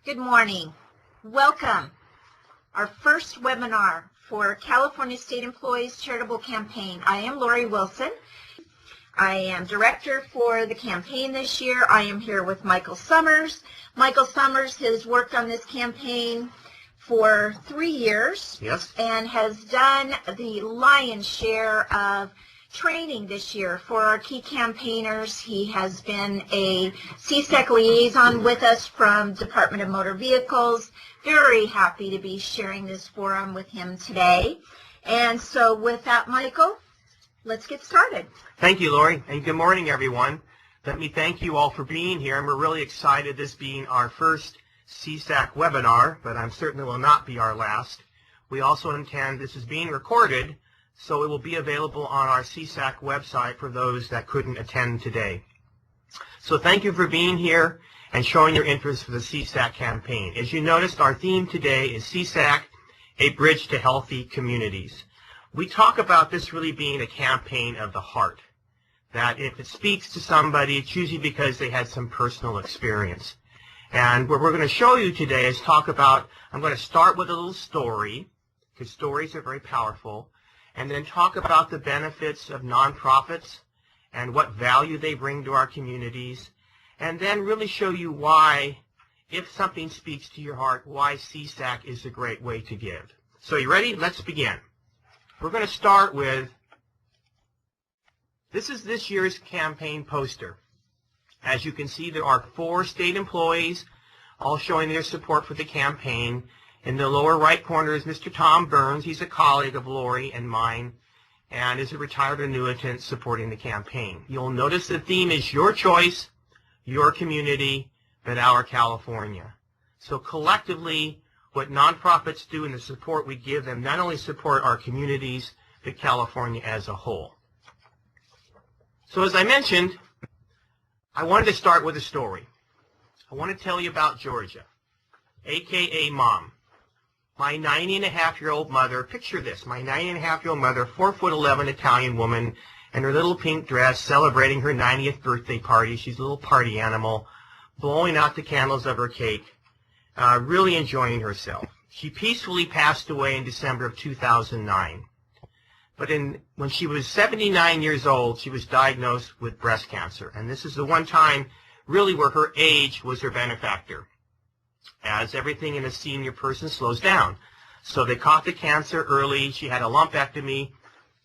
Good morning. Welcome. Our first webinar for California State Employees Charitable Campaign. I am Lori Wilson. I am director for the campaign this year. I am here with Michael Summers. Michael Summers has worked on this campaign for 3 years. Yes. And has done the lion's share of training this year for our key campaigners. He has been a csecc liaison with us from Department of Motor Vehicles. Very happy to be sharing this forum with him today. And so with that, Michael, let's get started. Thank you, Lori, and good morning, everyone. Let me thank you all for being here, and we're really excited, this being our first csecc webinar, but I'm certain it will not be our last. We also intend this is being recorded, so it will be available on our csecc website for those that couldn't attend today. So thank you for being here and showing your interest for the csecc campaign. As you noticed, our theme today is csecc, a bridge to healthy communities. We talk about this really being a campaign of the heart, that if it speaks to somebody, it's usually because they had some personal experience. And what we're going to show you today is talk about, I'm going to start with a little story, because stories are very powerful, and then talk about the benefits of nonprofits and what value they bring to our communities, and then really show you why, if something speaks to your heart, why csecc is a great way to give. So you ready? Let's begin. We're going to start with, this is this year's campaign poster. As you can see, there are 4 state employees, all showing their support for the campaign. In the lower right corner is Mr. Tom Burns. He's a colleague of Lori and mine and is a retired annuitant supporting the campaign. You'll notice the theme is your choice, your community, but our California. So collectively, what nonprofits do and the support we give them not only support our communities, but California as a whole. So as I mentioned, I wanted to start with a story. I want to tell you about Georgia, a.k.a. Mom. My 90-and-a-half-year-old mother, picture this, my 90-and-a-half-year-old mother, 4'11" Italian woman, in her little pink dress, celebrating her 90th birthday party. She's a little party animal, blowing out the candles of her cake, really enjoying herself. She peacefully passed away in December of 2009. But when she was 79 years old, she was diagnosed with breast cancer. And this is the one time, really, where her age was her benefactor, as everything in a senior person slows down. So they caught the cancer early. She had a lumpectomy,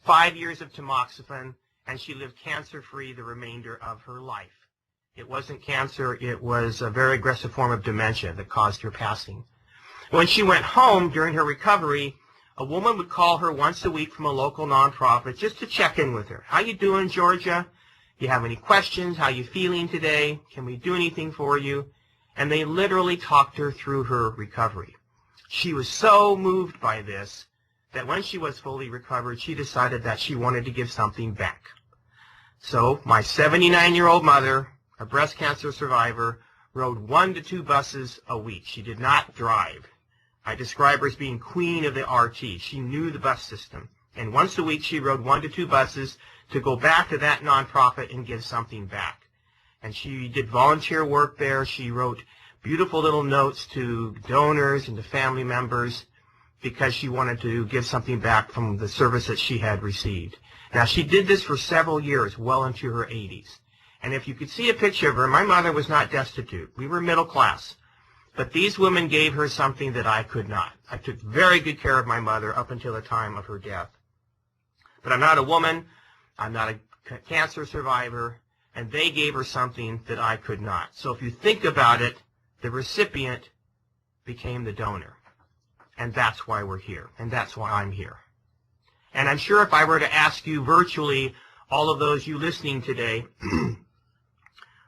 5 years of tamoxifen, and she lived cancer-free the remainder of her life. It wasn't cancer. It was a very aggressive form of dementia that caused her passing. When she went home during her recovery, a woman would call her once a week from a local nonprofit just to check in with her. How you doing, Georgia? Do you have any questions? How you feeling today? Can we do anything for you? And they literally talked her through her recovery. She was so moved by this that when she was fully recovered, she decided that she wanted to give something back. So my 79-year-old mother, a breast cancer survivor, rode 1 to 2 buses a week. She did not drive. I describe her as being queen of the RT. She knew the bus system. And once a week, she rode 1 to 2 buses to go back to that nonprofit and give something back. And she did volunteer work there. She wrote beautiful little notes to donors and to family members because she wanted to give something back from the service that she had received. Now, she did this for several years, well into her 80s. And if you could see a picture of her, my mother was not destitute. We were middle class. But these women gave her something that I could not. I took very good care of my mother up until the time of her death. But I'm not a woman. I'm not a cancer survivor. And they gave her something that I could not. So if you think about it, the recipient became the donor. And that's why we're here. And that's why I'm here. And I'm sure if I were to ask you virtually, all of those you listening today,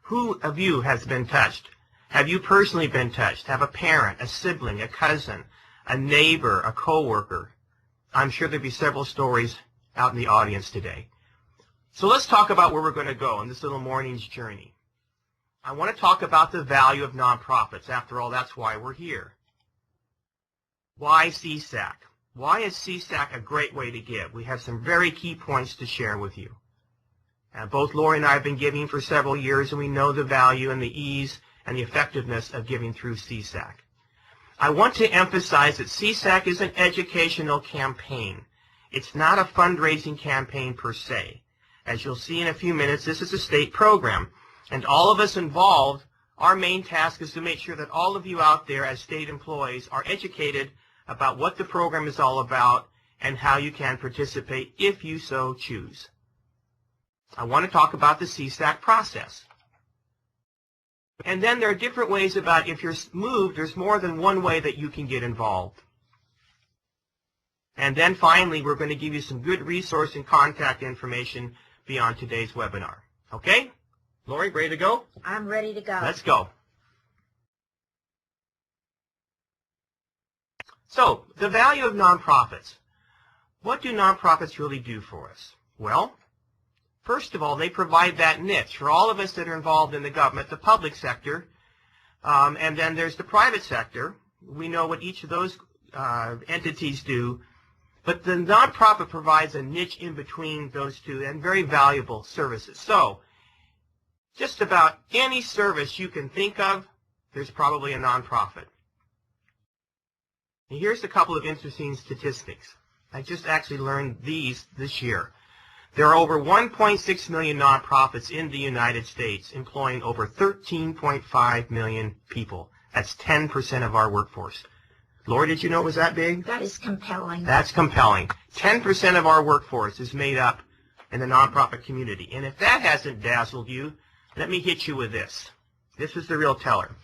who of you has been touched? Have you personally been touched? Have a parent, a sibling, a cousin, a neighbor, a coworker? I'm sure there'll be several stories out in the audience today. So let's talk about where we're going to go on this little morning's journey. I want to talk about the value of nonprofits. After all, that's why we're here. Why csecc? Why is csecc a great way to give? We have some very key points to share with you. Both Lori and I have been giving for several years, and we know the value and the ease and the effectiveness of giving through csecc. I want to emphasize that csecc is an educational campaign. It's not a fundraising campaign per se. As you'll see in a few minutes, this is a state program, and all of us involved, our main task is to make sure that all of you out there as state employees are educated about what the program is all about and how you can participate if you so choose. I want to talk about the csecc process. And then there are different ways about if you're moved, there's more than one way that you can get involved. And then finally, we're going to give you some good resource and contact information beyond today's webinar. Okay? Lori, ready to go? I'm ready to go. Let's go. So, the value of nonprofits. What do nonprofits really do for us? Well, first of all, they provide that niche for all of us that are involved in the government, the public sector, and then there's the private sector. We know what each of those entities do, but the nonprofit provides a niche in between those two and very valuable services. So, just about any service you can think of, there's probably a nonprofit. And here's a couple of interesting statistics. I just actually learned these this year. There are over 1.6 million nonprofits in the United States, employing over 13.5 million people. That's 10% of our workforce. Lori, did you know it was that big? That is compelling. That's compelling. 10% of our workforce is made up in the nonprofit community. And if that hasn't dazzled you, let me hit you with this. This is the real teller.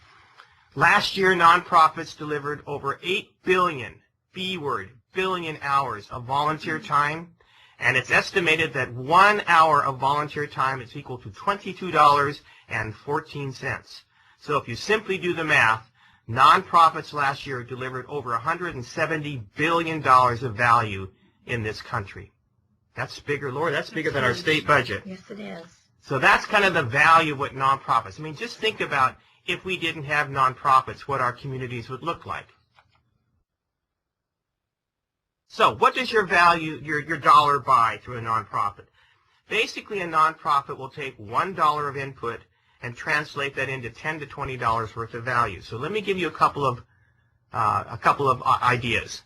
Last year, nonprofits delivered over 8 billion, B-word, billion hours of volunteer time, and it's estimated that 1 hour of volunteer time is equal to $22.14. So if you simply do the math, nonprofits last year delivered over $170 billion of value in this country. That's bigger, Lori, that's bigger than our state budget. Yes, it is. So that's kind of the value of what nonprofits. I mean, just think about if we didn't have nonprofits, what our communities would look like. So what does your value, your dollar buy through a nonprofit? Basically, a nonprofit will take $1 of input and translate that into $10 to $20 worth of value. So let me give you a couple of ideas.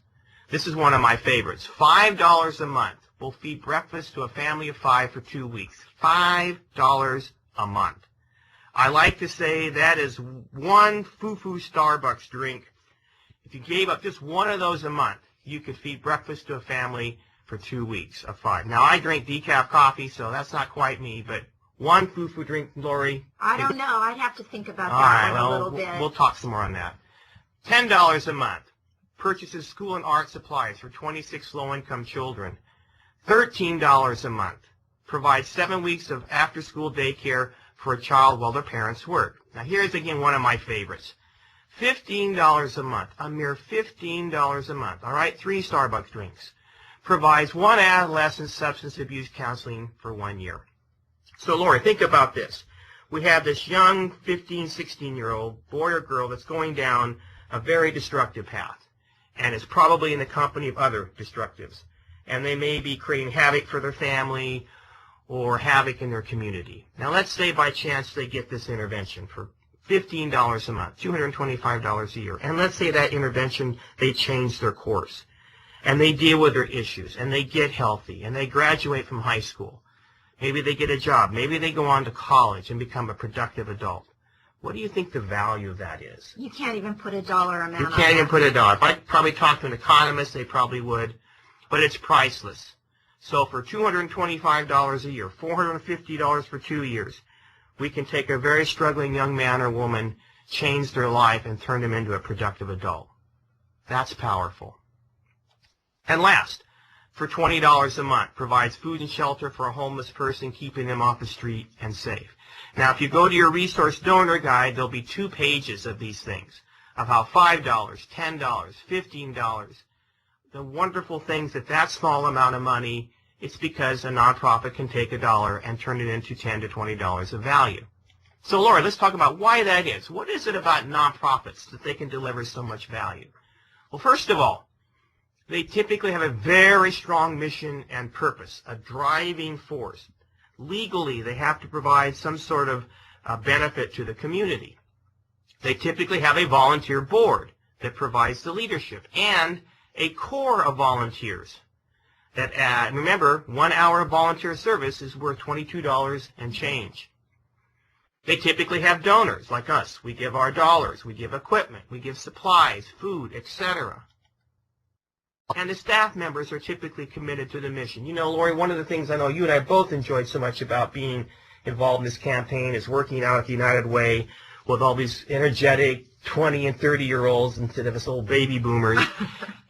This is one of my favorites. $5 a month will feed breakfast to a family of 5 for 2 weeks. $5 a month. I like to say that is one foo-foo Starbucks drink. If you gave up just one of those a month, you could feed breakfast to a family for 2 weeks of 5. Now, I drink decaf coffee, so that's not quite me, but one foo-foo drink, Lori. I don't know. I'd have to think about that one a little bit. We'll talk some more on that. $10 a month purchases school and art supplies for 26 low-income children. $13 a month provides 7 weeks of after-school daycare for a child while their parents work. Now, here's again one of my favorites. $15 a month, a mere $15 a month, all right, 3 Starbucks drinks, provides 1 adolescent substance abuse counseling for 1 year. So, Lori, think about this. We have this young 15, 16-year-old boy or girl that's going down a very destructive path, and is probably in the company of other destructives. And they may be creating havoc for their family or havoc in their community. Now, let's say by chance they get this intervention for $15 a month, $225 a year. And let's say that intervention, they change their course, and they deal with their issues, and they get healthy, and they graduate from high school. Maybe they get a job. Maybe they go on to college and become a productive adult. What do you think the value of that is? You can't even put a dollar amount on You can't even that. put a dollar. If I probably talked to an economist, they probably would, but it's priceless. So for $225 a year, $450 for 2 years, we can take a very struggling young man or woman, change their life, and turn them into a productive adult. That's powerful. And last, for $20 a month, provides food and shelter for a homeless person, keeping them off the street and safe. Now, if you go to your resource donor guide, there'll be 2 pages of these things, of how $5, $10, $15, the wonderful things that small amount of money, it's because a nonprofit can take a dollar and turn it into $10 to $20 of value. So, Laura, let's talk about why that is. What is it about nonprofits that they can deliver so much value? Well, first of all, they typically have a very strong mission and purpose, a driving force. Legally, they have to provide some sort of benefit to the community. They typically have a volunteer board that provides the leadership and a core of volunteers. That remember, 1 hour of volunteer service is worth $22 and change. They typically have donors like us. We give our dollars, we give equipment, we give supplies, food, etc. And the staff members are typically committed to the mission. You know, Lori, one of the things I know you and I both enjoyed so much about being involved in this campaign is working out at the United Way with all these energetic 20 and 30-year-olds instead of us old baby boomers.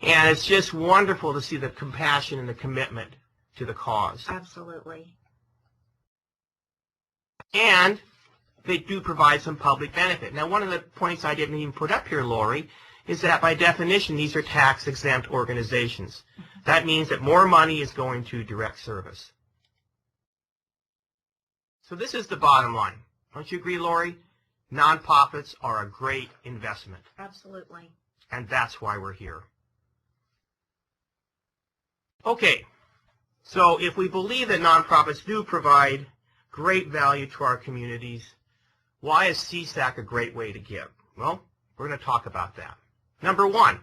And it's just wonderful to see the compassion and the commitment to the cause. Absolutely. And they do provide some public benefit. Now, one of the points I didn't even put up here, Lori, is that by definition, these are tax-exempt organizations. That means that more money is going to direct service. So this is the bottom line. Don't you agree, Lori? Nonprofits are a great investment. Absolutely. And that's why we're here. Okay, so if we believe that nonprofits do provide great value to our communities, why is csecc a great way to give? Well, we're going to talk about that. Number one,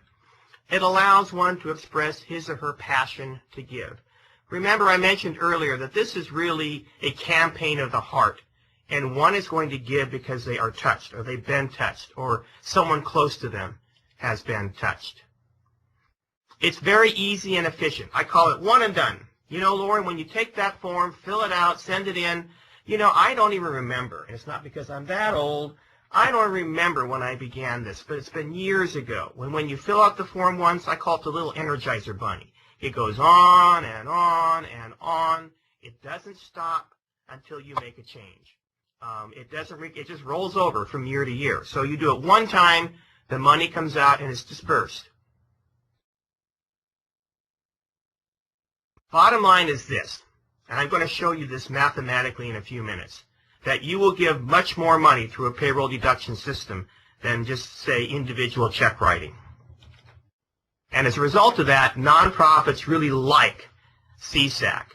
it allows one to express his or her passion to give. Remember, I mentioned earlier that this is really a campaign of the heart, and one is going to give because they are touched, or they've been touched, or someone close to them has been touched. It's very easy and efficient. I call it one and done. You know, Lauren, when you take that form, fill it out, send it in, you know, I don't even remember. And it's not because I'm that old. I don't remember when I began this, but it's been years ago. When you fill out the form once, I call it the little Energizer Bunny. It goes on and on and on. It doesn't stop until you make a change. It just rolls over from year to year. So you do it one time, the money comes out and it's dispersed. Bottom line is this, and I'm going to show you this mathematically in a few minutes, that you will give much more money through a payroll deduction system than just, say, individual check writing. And as a result of that, nonprofits really like csecc.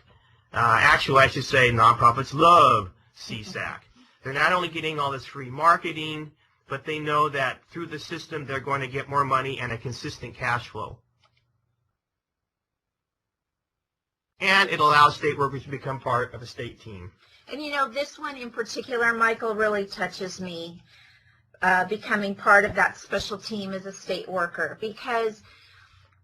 Actually, I should say nonprofits love csecc. They're not only getting all this free marketing, but they know that through the system they're going to get more money and a consistent cash flow. And it allows state workers to become part of a state team. And you know, this one in particular, Michael, really touches me, becoming part of that special team as a state worker, because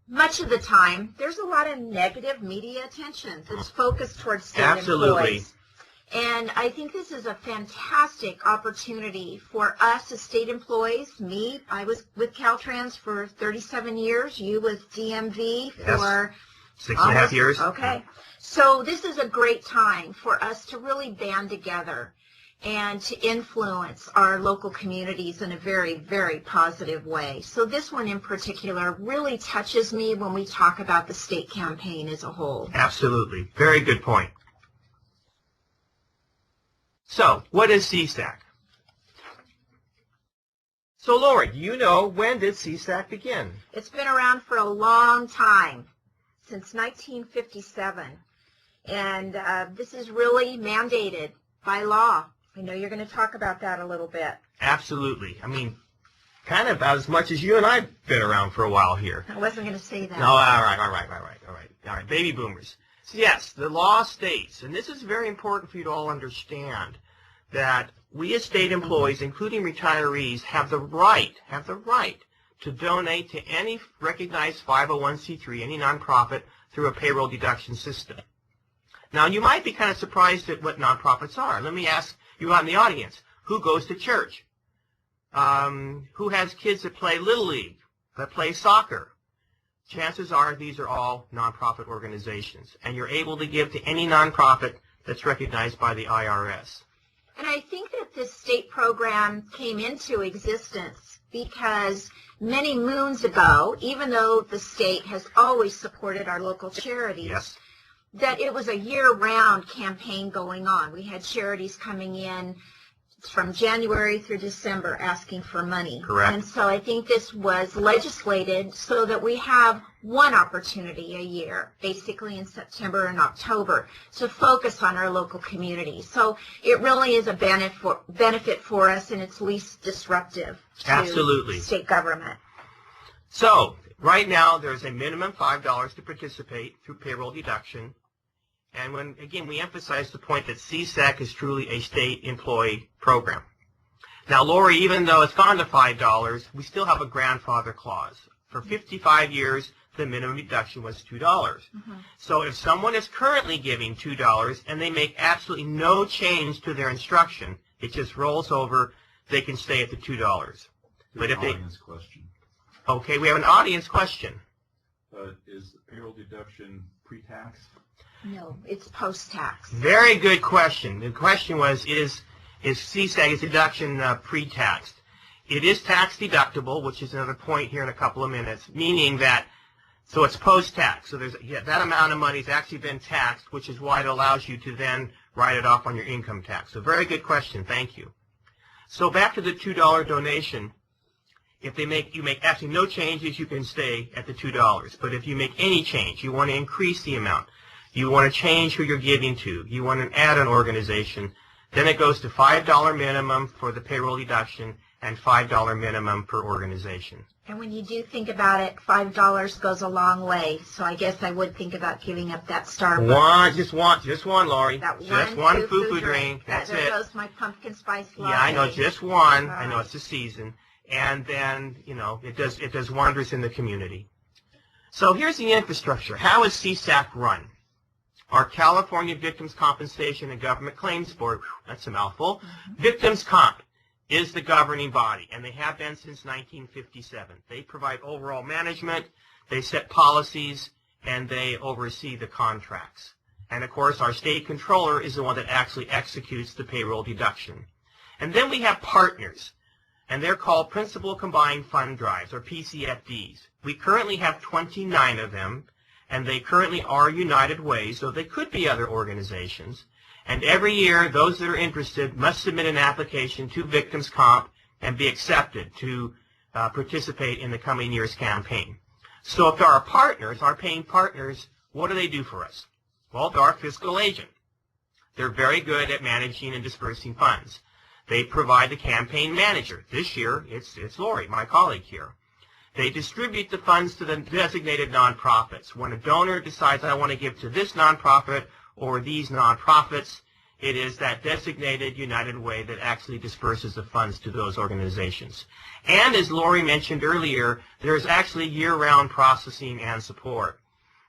much of the time there's a lot of negative media attention that's focused towards state employees. And I think this is a fantastic opportunity for us as state employees. Me, I was with Caltrans for 37 years. You with DMV for... Yes. 6.5 years. Okay. So this is a great time for us to really band together and to influence our local communities in a very, very positive way. So this one in particular really touches me when we talk about the state campaign as a whole. Absolutely. Very good point. So, what is csecc? So, Lori, do you know, when did csecc begin? It's been around for a long time, since 1957. And this is really mandated by law. I know you're going to talk about that a little bit. Absolutely. I mean, kind of about as much as you and I have been around for a while here. I wasn't going to say that. No, all right. Baby boomers. So yes, the law states, and this is very important for you to all understand, that we as state employees, including retirees, have the right to donate to any recognized 501c3, any nonprofit, through a payroll deduction system. Now, you might be kind of surprised at what nonprofits are. Let me ask you out in the audience, who goes to church? Who has kids that play Little League, that play soccer? Chances are these are all nonprofit organizations, and you're able to give to any nonprofit that's recognized by the IRS. And I think that this state program came into existence because many moons ago, even though the state has always supported our local charities, Yes. that it was a year-round campaign going on. We had charities coming in from January through December asking for money. Correct. And so I think this was legislated so that we have one opportunity a year, basically in September and October, to focus on our local community. So it really is a benefit for us, and it's least disruptive to Absolutely. state government. So right now there's a minimum $5 to participate through payroll deduction. And when, again, we emphasize the point that csecc is truly a state employee program. Now, Lori, even though it's gone to $5, we still have a grandfather clause. For 55 years, the minimum deduction was $2. Mm-hmm. So if someone is currently giving $2 and they make absolutely no change to their instruction, it just rolls over, they can stay at the $2. But if they... Audience question. Okay, we have an audience question. Is the payroll deduction pre-tax? No, it's post-tax. Very good question. The question was, is csecc deduction pre-taxed? It is tax deductible, which is another point here in a couple of minutes, meaning that, so it's post-tax. So there's that amount of money has actually been taxed, which is why it allows you to then write it off on your income tax. So very good question. Thank you. So back to the $2 donation. If you make absolutely no changes, you can stay at the $2. But if you make any change, you want to increase the amount, you want to change who you're giving to, you want to add an organization, then it goes to $5 minimum for the payroll deduction and $5 minimum per organization. And when you do think about it, $5 goes a long way. So I guess I would think about giving up that Starbucks. Just one, Lori. That just one foo-foo drink. That's there it. goes my pumpkin spice latte. Yeah, I know, just one. Right. I know it's the season. And then, you know, it does wonders in the community. So here's the infrastructure. How is csecc run? Our California Victims Compensation and Government Claims Board, that's a mouthful, Victims Comp is the governing body, and they have been since 1957. They provide overall management, they set policies, and they oversee the contracts. And of course, our state controller is the one that actually executes the payroll deduction. And then we have partners, and they're called Principal Combined Fund Drives, or PCFDs. We currently have 29 of them, and they currently are United Way, so they could be other organizations. And every year, those that are interested must submit an application to Victims Comp and be accepted to participate in the coming year's campaign. So if there are partners, our paying partners, what do they do for us? Well, they're our fiscal agent. They're very good at managing and dispersing funds. They provide the campaign manager. This year, it's Lori, my colleague here. They distribute the funds to the designated nonprofits. When a donor decides, I want to give to this nonprofit or these nonprofits, it is that designated United Way that actually disperses the funds to those organizations. And as Lori mentioned earlier, there's actually year-round processing and support.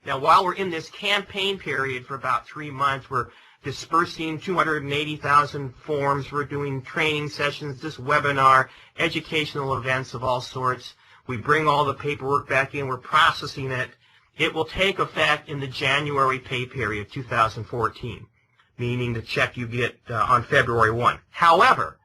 Now, while we're in this campaign period for about 3 months, we're dispersing 280,000 forms. We're doing training sessions, this webinar, educational events of all sorts. We bring all the paperwork back in. We're processing it. It will take effect in the January pay period, 2014, meaning the check you get on February 1. However,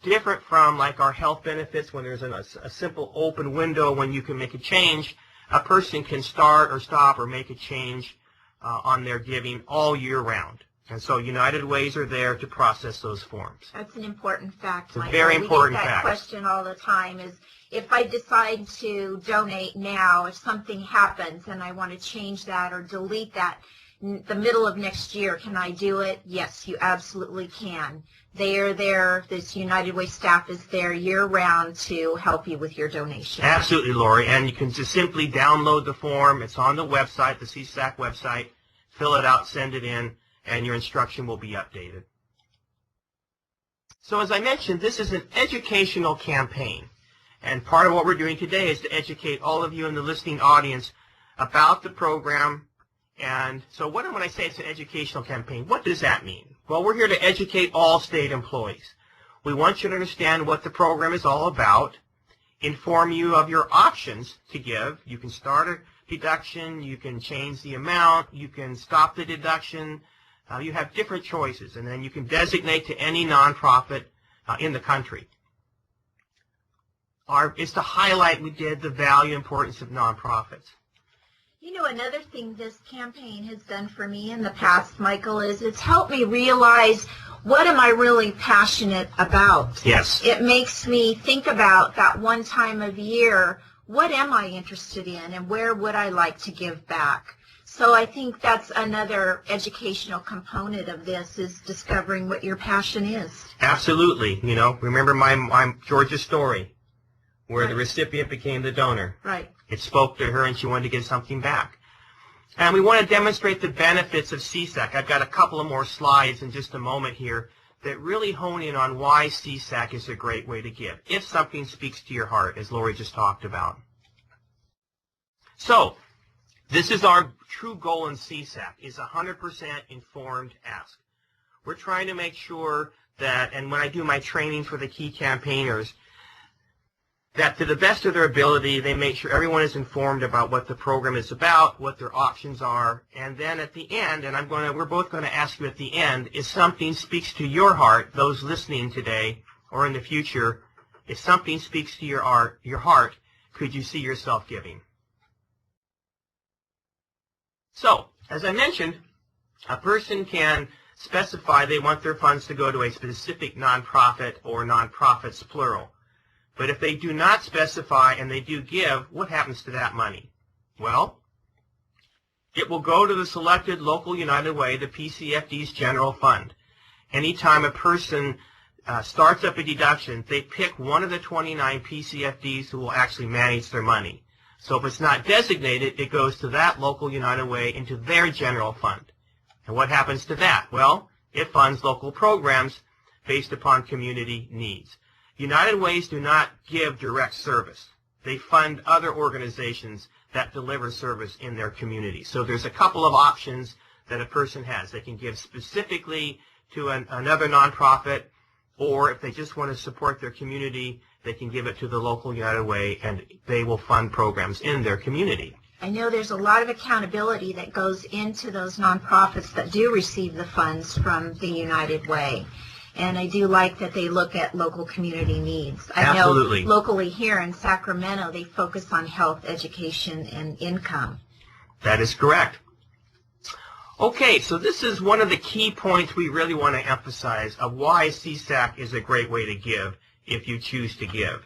different from like our health benefits when there's a simple open window when you can make a change, a person can start or stop or make a change on their giving all year round. And so United Ways are there to process those forms. That's an important fact. It's a very important fact. We get that question all the time is, if I decide to donate now, if something happens and I want to change that or delete that in the middle of next year, can I do it? Yes, you absolutely can. They are there. This United Way staff is there year-round to help you with your donation. Absolutely, Lori. And you can just simply download the form. It's on the website, the csecc website. Fill it out, send it in, and your instruction will be updated. So as I mentioned, this is an educational campaign. And part of what we're doing today is to educate all of you in the listening audience about the program. And so when I say it's an educational campaign, what does that mean? Well, we're here to educate all state employees. We want you to understand what the program is all about, inform you of your options to give. You can start a deduction, you can change the amount, you can stop the deduction. You have different choices, and then you can designate to any nonprofit in the country. It's to highlight, we did, the value and importance of nonprofits. You know, another thing this campaign has done for me in the past, Michael, is it's helped me realize what am I really passionate about. Yes. It makes me think about that one time of year, what am I interested in and where would I like to give back? So I think that's another educational component of this, is discovering what your passion is. Absolutely. You know, remember my Georgia story where Right. the recipient became the donor. Right. It spoke to her and she wanted to give something back. And we want to demonstrate the benefits of CSEC. I've got a couple of more slides in just a moment here that really hone in on why CSEC is a great way to give, if something speaks to your heart, as Lori just talked about. So, this is our true goal in CSEC, is 100% informed ask. We're trying to make sure that, and when I do my training for the key campaigners, that to the best of their ability, they make sure everyone is informed about what the program is about, what their options are, and then at the end, and we're both going to ask you at the end, if something speaks to your heart, those listening today or in the future, if something speaks to your heart, could you see yourself giving? So, as I mentioned, a person can specify they want their funds to go to a specific nonprofit or nonprofits plural. But if they do not specify and they do give, what happens to that money? Well, it will go to the selected local United Way, the PCFD's general fund. Anytime a person starts up a deduction, they pick one of the 29 PCFDs who will actually manage their money. So if it's not designated, it goes to that local United Way into their general fund. And what happens to that? Well, it funds local programs based upon community needs. United Ways do not give direct service. They fund other organizations that deliver service in their community. So there's a couple of options that a person has. They can give specifically to another nonprofit, or if they just want to support their community, they can give it to the local United Way, and they will fund programs in their community. I know there's a lot of accountability that goes into those nonprofits that do receive the funds from the United Way. And I do like that they look at local community needs. Absolutely. I know locally here in Sacramento, they focus on health, education, and income. That is correct. Okay, so this is one of the key points we really want to emphasize of why CSAC is a great way to give if you choose to give.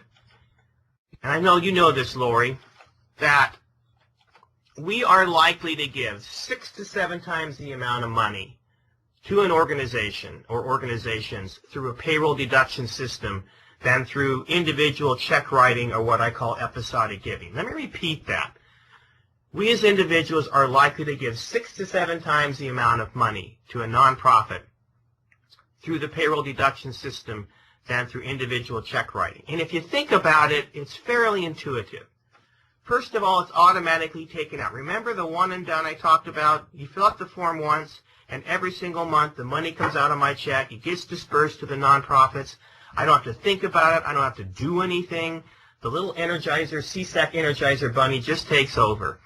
And I know you know this, Lori, that we are likely to give 6 to 7 times the amount of money to an organization or organizations through a payroll deduction system than through individual check writing or what I call episodic giving. Let me repeat that. We as individuals are likely to give 6 to 7 times the amount of money to a nonprofit through the payroll deduction system than through individual check writing. And if you think about it, it's fairly intuitive. First of all, it's automatically taken out. Remember the one and done I talked about? You fill out the form once, and every single month the money comes out of my check. It gets dispersed to the nonprofits. I don't have to think about it. I don't have to do anything. The little Energizer, CSAC Energizer bunny just takes over.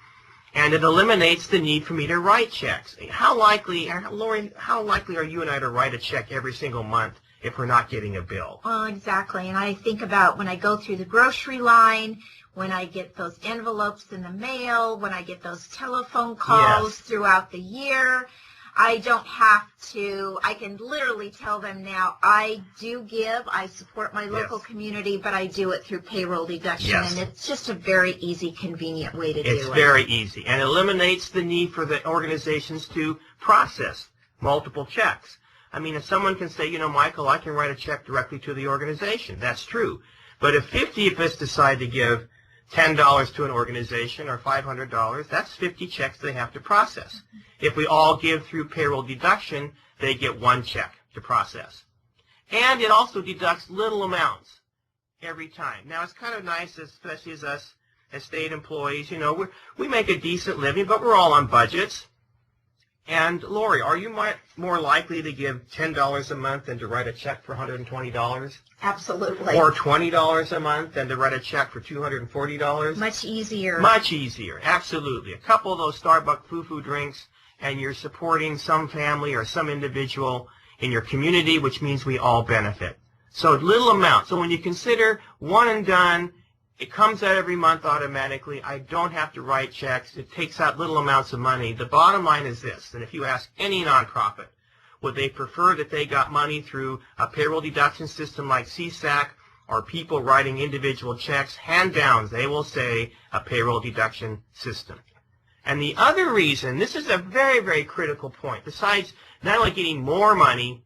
And it eliminates the need for me to write checks. How likely, Lori, how likely are you and I to write a check every single month if we're not getting a bill? Well, exactly. And I think about when I go through the grocery line, when I get those envelopes in the mail, when I get those telephone calls throughout the year. I don't have to, I can literally tell them now, I do give, I support my local community, but I do it through payroll deduction, and it's just a very easy, convenient way to do it. It's very easy, and eliminates the need for the organizations to process multiple checks. I mean, if someone can say, you know, Michael, I can write a check directly to the organization, that's true. But if 50 of us decide to give $10 to an organization or $500, that's 50 checks they have to process. If we all give through payroll deduction, they get 1 check to process. And it also deducts little amounts every time. Now, it's kind of nice, especially as us as state employees, you know, we make a decent living, but we're all on budgets. And Lori, are you more likely to give $10 a month than to write a check for $120? Absolutely. Or $20 a month than to write a check for $240? Much easier. Much easier, absolutely. A couple of those Starbucks foo-foo drinks, and you're supporting some family or some individual in your community, which means we all benefit. So little amount. So when you consider one and done It comes out every month automatically. I don't have to write checks. It takes out little amounts of money. The bottom line is this, and if you ask any nonprofit, would they prefer that they got money through a payroll deduction system like csecc or people writing individual checks? Hand down, they will say a payroll deduction system. And the other reason, this is a very, very critical point, besides not only getting more money,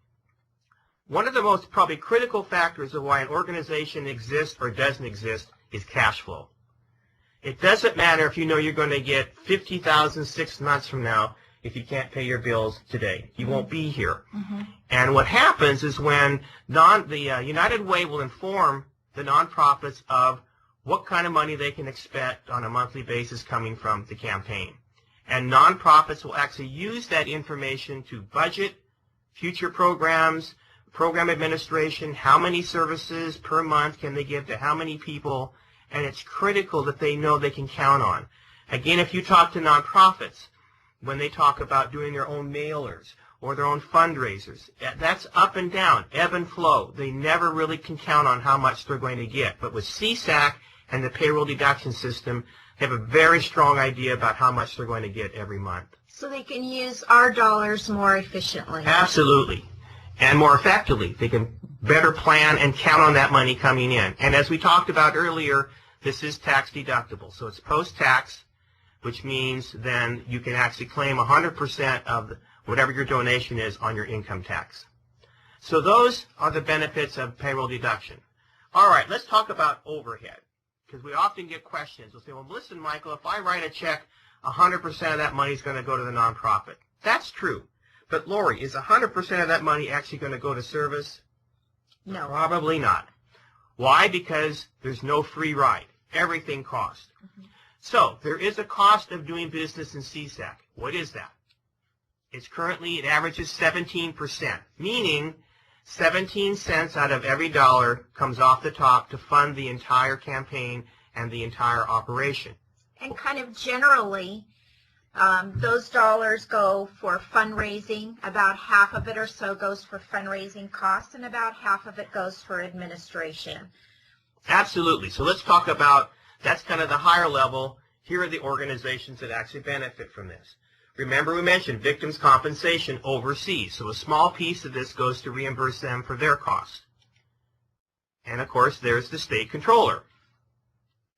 one of the most probably critical factors of why an organization exists or doesn't exist is cash flow. It doesn't matter if you know you're going to get $50,000 6 months from now if you can't pay your bills today. You won't be here. And what happens is when the United Way will inform the nonprofits of what kind of money they can expect on a monthly basis coming from the campaign. And nonprofits will actually use that information to budget future programs, program administration, how many services per month can they give to how many people, and it's critical that they know they can count on. Again, if you talk to nonprofits, when they talk about doing their own mailers or their own fundraisers, that's up and down, ebb and flow. They never really can count on how much they're going to get. But with csecc and the payroll deduction system, they have a very strong idea about how much they're going to get every month. So they can use our dollars more efficiently. Absolutely. And more effectively. They can better plan and count on that money coming in. And as we talked about earlier, this is tax deductible. So it's post-tax, which means then you can actually claim 100% of whatever your donation is on your income tax. So those are the benefits of payroll deduction. All right, let's talk about overhead, because we often get questions. We'll say, well, listen, Michael, if I write a check, 100% of that money is going to go to the nonprofit. That's true. But, Lori, is 100% of that money actually going to go to service? No. Probably not. Why? Because there's no free ride. Everything costs. So there is a cost of doing business in csecc. What is that? It's currently, it averages 17%, meaning 17 cents out of every dollar comes off the top to fund the entire campaign and the entire operation. And kind of generally, those dollars go for fundraising. About half of it or so goes for fundraising costs, and about half of it goes for administration. Absolutely. So let's talk about, that's kind of the higher level. Here are the organizations that actually benefit from this. Remember, we mentioned victims' compensation overseas. So a small piece of this goes to reimburse them for their costs. And, of course, there's the state controller.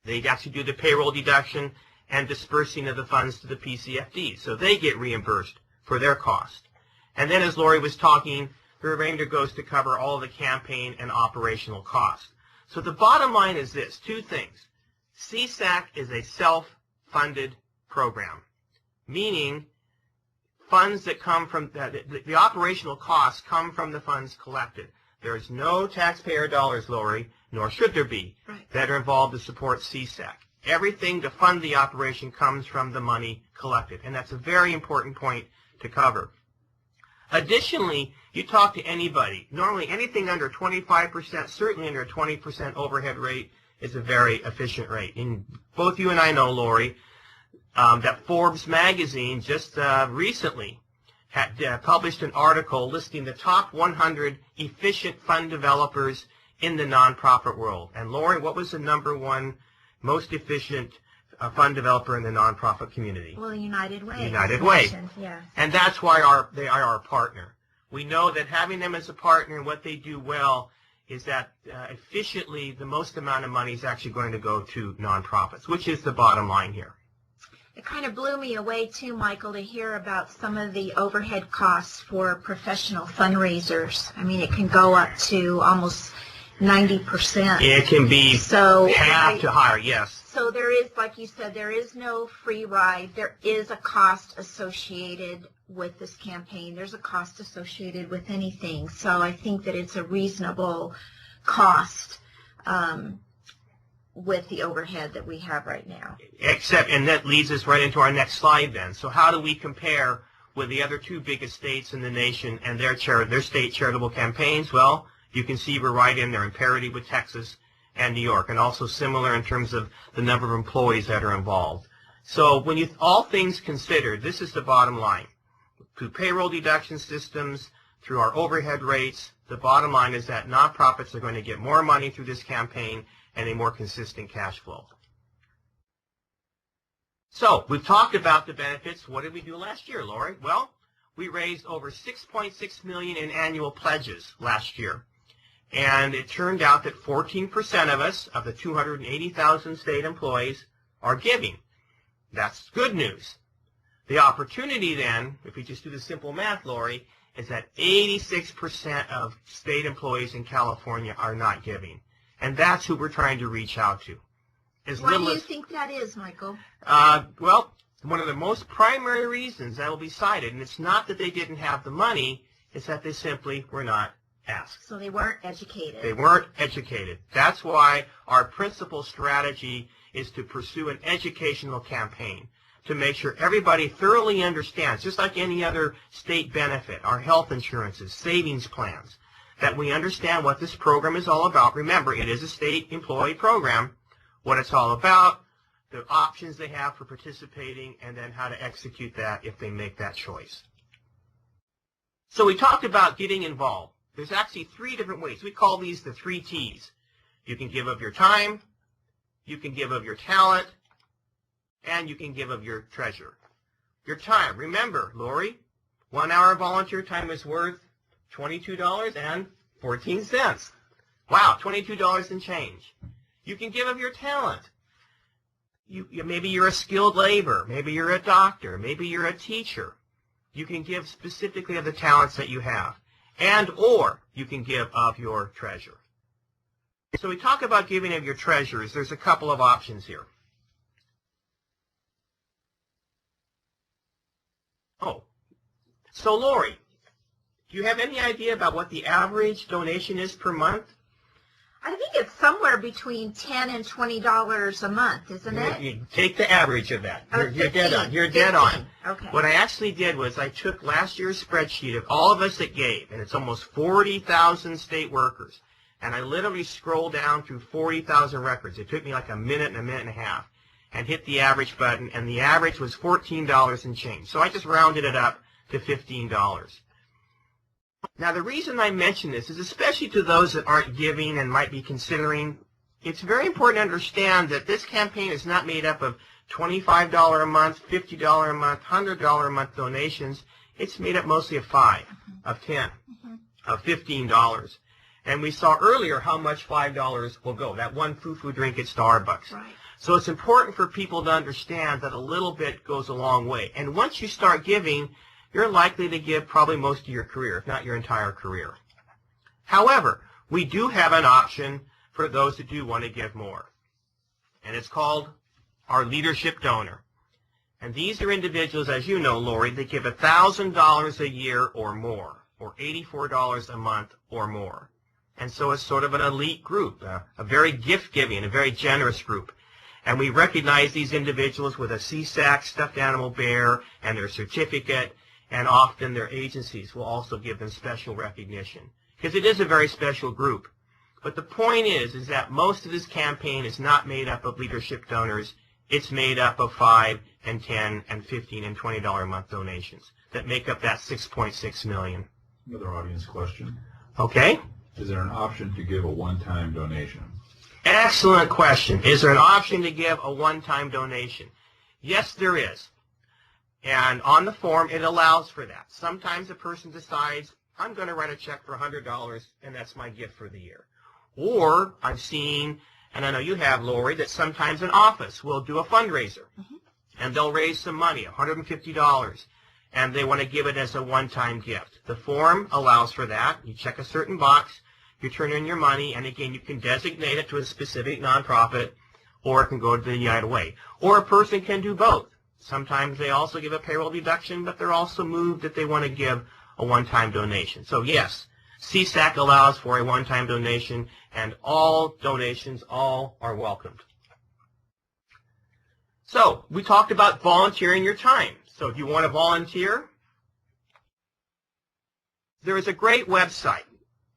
They actually do the payroll deduction and dispersing of the funds to the PCFD. So they get reimbursed for their cost. And then, as Lori was talking, the remainder goes to cover all the campaign and operational costs. So the bottom line is this, two things. csecc is a self-funded program, meaning funds that come from, the operational costs come from the funds collected. There's no taxpayer dollars, Lori, nor should there be, that are involved to support csecc. Everything to fund the operation comes from the money collected, and that's a very important point to cover. Additionally, you talk to anybody, normally anything under 25%, certainly under a 20% overhead rate, is a very efficient rate. And both you and I know, Lori, that Forbes magazine just recently had published an article listing the top 100 efficient fund developers in the nonprofit world. And Lori, what was the number one most efficient fund developer in the nonprofit community? Well, United Way. United Way. Yeah. And that's why they are our partner. We know that having them as a partner and what they do well is that efficiently the most amount of money is actually going to go to nonprofits, which is the bottom line here. It kind of blew me away, too, Michael, to hear about some of the overhead costs for professional fundraisers. I mean, it can go up to almost 90%. It can be half to higher, yes. So there is, like you said, there is no free ride. There is a cost associated with this campaign. There's a cost associated with anything. So I think that it's a reasonable cost with the overhead that we have right now. And that leads us right into our next slide then. So how do we compare with the other two biggest states in the nation and their state charitable campaigns? Well, you can see we're right in there in parity with Texas and New York, and also similar in terms of the number of employees that are involved. So when all things considered, this is the bottom line. Through payroll deduction systems, through our overhead rates, the bottom line is that nonprofits are going to get more money through this campaign, and a more consistent cash flow. So we've talked about the benefits. What did we do last year, Lori? Well, we raised over $6.6 million in annual pledges last year. And it turned out that 14% of us, of the 280,000 state employees, are giving. That's good news. The opportunity then, if we just do the simple math, Lori, is that 86% of state employees in California are not giving. And that's who we're trying to reach out to. Why do you think that is, Michael? Well, one of the most primary reasons that will be cited, and it's not that they didn't have the money, it's that they simply were not asked. So they weren't educated. They weren't educated. That's why our principal strategy is to pursue an educational campaign to make sure everybody thoroughly understands, just like any other state benefit, our health insurances, savings plans, that we understand what this program is all about. Remember, it is a state employee program, what it's all about, the options they have for participating, and then how to execute that if they make that choice. So we talked about getting involved. There's actually 3 different ways. We call these the 3 T's. You can give of your time, you can give of your talent, and you can give of your treasure. Your time. Remember, Lori, 1 hour volunteer time is worth $22.14. Wow, $22 and change. You can give of your talent. Maybe you're a skilled laborer. Maybe you're a doctor. Maybe you're a teacher. You can give specifically of the talents that you have. And or you can give of your treasure. So we talk about giving of your treasures. There's a couple of options here. Oh, so Lori, do you have any idea about what the average donation is per month? I think it's somewhere between $10 and $20 a month, isn't it? You take the average of that. Oh, You're dead on. You're 15. dead on. Okay. What I actually did was I took last year's spreadsheet of all of us that gave, and it's almost 40,000 state workers, and I literally scrolled down through 40,000 records. It took me like a minute and a half, and hit the average button, and the average was $14 and change. So I just rounded it up to $15. Now, the reason I mention this is especially to those that aren't giving and might be considering, it's very important to understand that this campaign is not made up of $25 a month, $50 a month, $100 a month donations. It's made up mostly of 5, of 10, of $15. And we saw earlier how much $5 will go, that one foo-foo drink at Starbucks. Right. So it's important for people to understand that a little bit goes a long way. And once you start giving, you're likely to give probably most of your career, if not your entire career. However, we do have an option for those that do want to give more. And it's called our leadership donor. And these are individuals, as you know, Lori, that give $1,000 a year or more, or $84 a month or more. And so it's sort of an elite group, a very gift-giving, a very generous group. And we recognize these individuals with a csecc stuffed animal bear and their certificate, and often their agencies will also give them special recognition, because it is a very special group. But the point is that most of this campaign is not made up of leadership donors. It's made up of 5 and 10 and 15 and $20 a month donations that make up that $6.6 million. Another audience question. Okay? Is there an option to give a one-time donation? Excellent question. Is there an option to give a one-time donation? Yes, there is. And on the form, it allows for that. Sometimes a person decides, I'm going to write a check for $100, and that's my gift for the year. Or I've seen, and I know you have, Lori, that sometimes an office will do a fundraiser, and they'll raise some money, $150, and they want to give it as a one-time gift. The form allows for that. You check a certain box, you turn in your money, and again, you can designate it to a specific nonprofit, or it can go to the United Way. Or a person can do both. Sometimes they also give a payroll deduction, but they're also moved that they want to give a one-time donation. So yes, csecc allows for a one-time donation, and all donations, all are welcomed. So we talked about volunteering your time. So if you want to volunteer, there is a great website,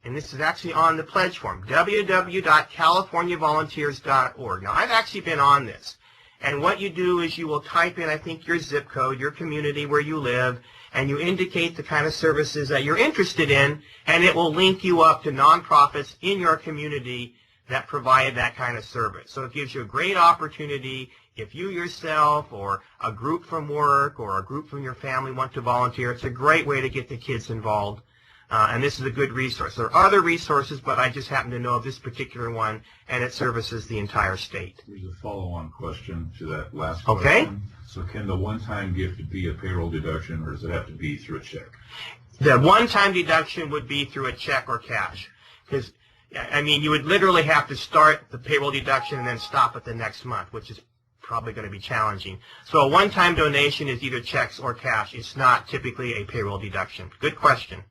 and this is actually on the pledge form, www.californiavolunteers.org. Now, I've actually been on this. And what you do is you will type in, I think, your zip code, your community where you live, and you indicate the kind of services that you're interested in, and it will link you up to nonprofits in your community that provided that kind of service. So it gives you a great opportunity if you yourself or a group from work or a group from your family want to volunteer. It's a great way to get the kids involved. And this is a good resource. There are other resources, but I just happen to know of this particular one, and it services the entire state. There's a follow-on question to that last Okay. question. So can the one-time gift be a payroll deduction, or does it have to be through a check? The one-time deduction would be through a check or cash. Because, I mean, you would literally have to start the payroll deduction and then stop it the next month, which is probably going to be challenging. So a one-time donation is either checks or cash. It's not typically a payroll deduction. Good question.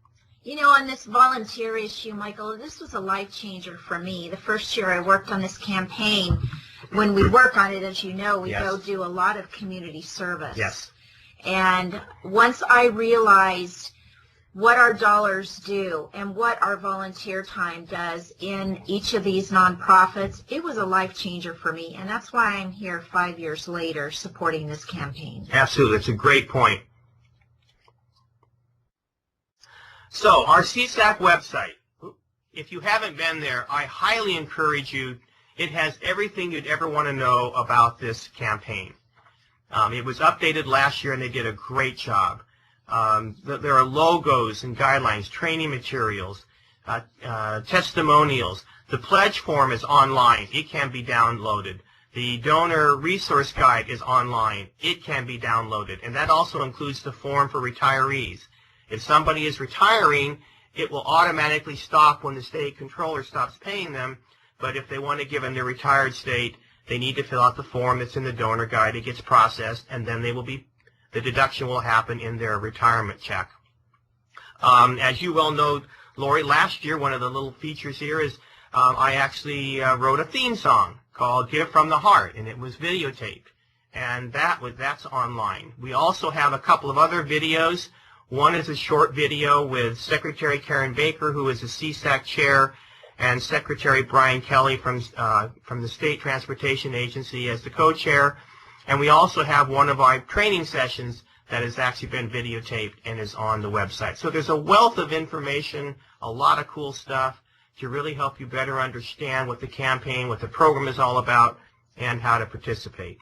You know, on this volunteer issue, Michael, this was a life changer for me. The first year I worked on this campaign, when we work on it, as you know, we Yes. go do a lot of community service. Yes. And once I realized what our dollars do and what our volunteer time does in each of these nonprofits, it was a life changer for me. And that's why I'm here 5 years later supporting this campaign. Absolutely. It's a great point. So our csecc website, if you haven't been there, I highly encourage you. It has everything you'd ever want to know about this campaign. It was updated last year, and they did a great job. There are logos and guidelines, training materials, testimonials. The pledge form is online. It can be downloaded. The donor resource guide is online. It can be downloaded. And that also includes the form for retirees. If somebody is retiring, it will automatically stop when the state controller stops paying them. But if they want to give in their retired state, they need to fill out the form that's in the donor guide. It gets processed, and then the deduction will happen in their retirement check. As you well know, Lori, last year, one of the little features here is I actually wrote a theme song called Give from the Heart, and it was videotaped. And that's online. We also have a couple of other videos. One is a short video with Secretary Karen Baker, who is the csecc chair, and Secretary Brian Kelly from the State Transportation Agency as the co-chair. And we also have one of our training sessions that has actually been videotaped and is on the website. So there's a wealth of information, a lot of cool stuff to really help you better understand what the campaign, what the program is all about, and how to participate.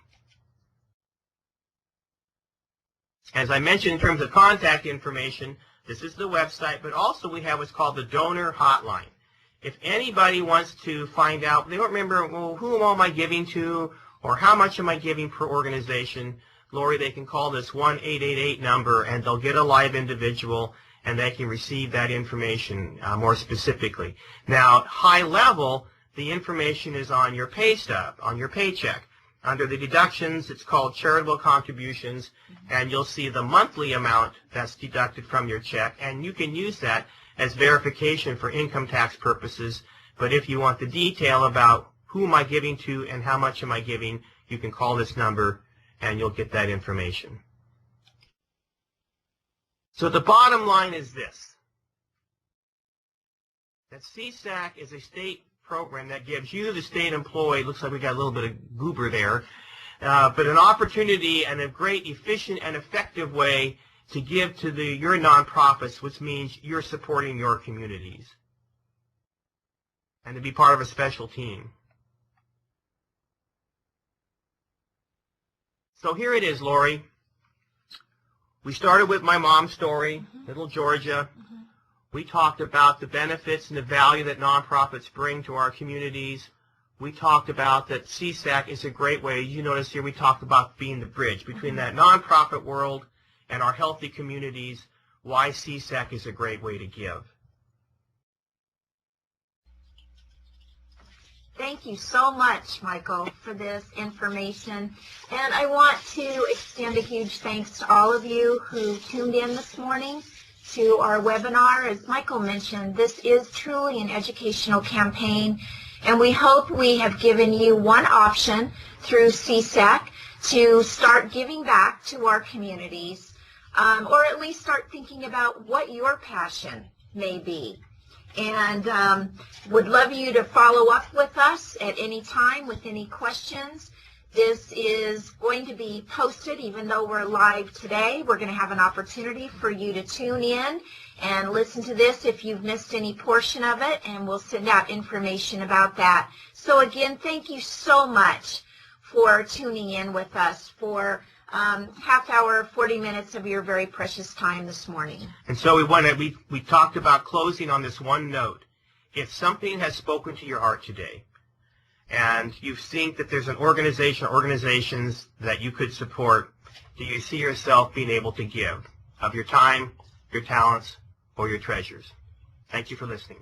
As I mentioned, in terms of contact information, this is the website, but also we have what's called the donor hotline. If anybody wants to find out, they don't remember, well, who am I giving to, or how much am I giving per organization, Lori, they can call this 1-888 number, and they'll get a live individual, and they can receive that information more specifically. Now, high level, the information is on your pay stub, on your paycheck. Under the deductions, it's called charitable contributions, and you'll see the monthly amount that's deducted from your check, and you can use that as verification for income tax purposes. But if you want the detail about who am I giving to and how much am I giving, you can call this number, and you'll get that information. So the bottom line is this, that csecc is a state program that gives you, the state employee, looks like we got a little bit of goober there, but an opportunity and a great efficient and effective way to give to your nonprofits, which means you're supporting your communities, and to be part of a special team. So here it is, Lori. We started with my mom's story, little Georgia. We talked about the benefits and the value that nonprofits bring to our communities. We talked about that csecc is a great way. You notice here we talked about being the bridge between that nonprofit world and our healthy communities, why csecc is a great way to give. Thank you so much, Michael, for this information. And I want to extend a huge thanks to all of you who tuned in this morning to our webinar. As Michael mentioned, this is truly an educational campaign, and we hope we have given you one option through csecc to start giving back to our communities, or at least start thinking about what your passion may be. And would love you to follow up with us at any time with any questions. This is going to be posted even though we're live today. We're going to have an opportunity for you to tune in and listen to this if you've missed any portion of it, and we'll send out information about that. So again, thank you so much for tuning in with us for half hour, 40 minutes of your very precious time this morning. And so we talked about closing on this one note. If something has spoken to your heart today, and you think that there's an organization or organizations that you could support, do you see yourself being able to give of your time, your talents, or your treasures? Thank you for listening.